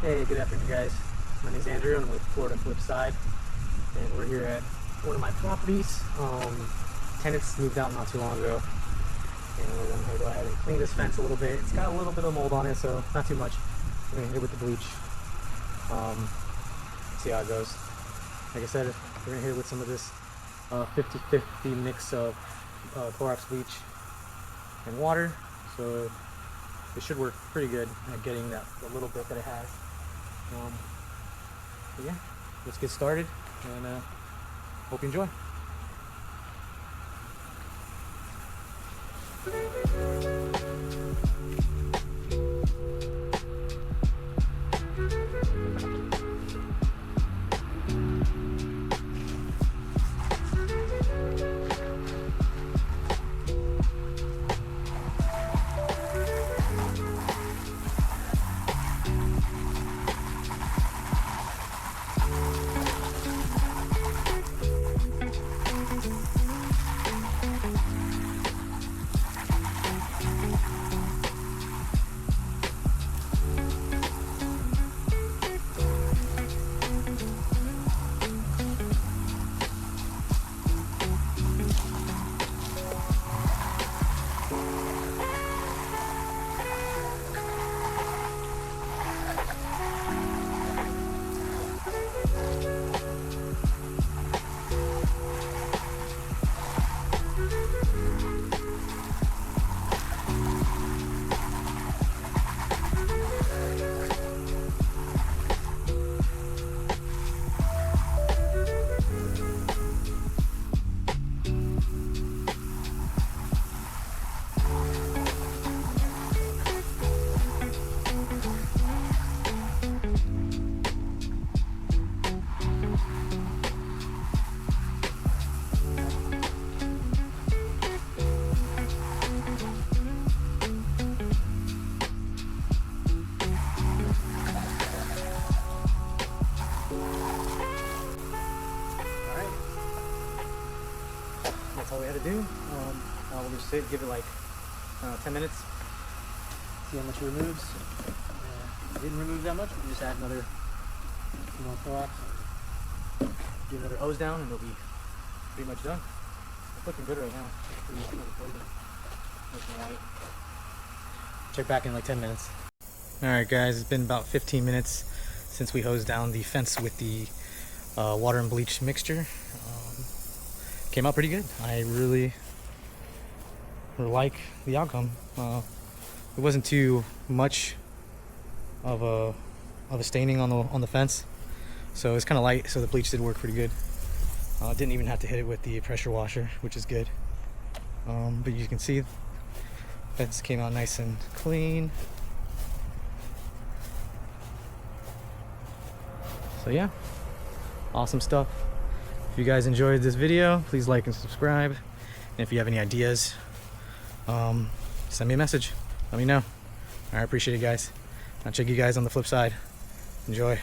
Hey, good afternoon, guys. My name's Andrew. I'm with Florida Flipside, and we're here at one of my properties. Tenants moved out not too long ago, and we're going to go ahead and clean this fence a little bit. It's got a little bit of mold on it, so not too much. We're going to hit it with the bleach. See how it goes. Like I said, we're going to hit it with some of this 50-50 mix of Clorox bleach and water. So it should work pretty good at getting that the little bit that it has. But yeah, let's get started, and hope you enjoy. That's all we had to do. We'll just sit, give it like 10 minutes, see how much it removes. It didn't remove that much. We just add another Clorox, do another hose down, and it'll be pretty much done. It's looking good right now. Check back in like 10 minutes. Alright guys, it's been about 15 minutes since we hosed down the fence with the water and bleach mixture. Came out pretty good. I really like the outcome. It wasn't too much of a staining on the fence, so it's kind of light. So the bleach did work pretty good. Didn't even have to hit it with the pressure washer, which is good. But you can see the fence came out nice and clean. So yeah, awesome stuff. If you guys enjoyed this video, please like and subscribe. And if you have any ideas, send me a message. Let me know. I appreciate it, guys. I'll check you guys on the flip side. Enjoy.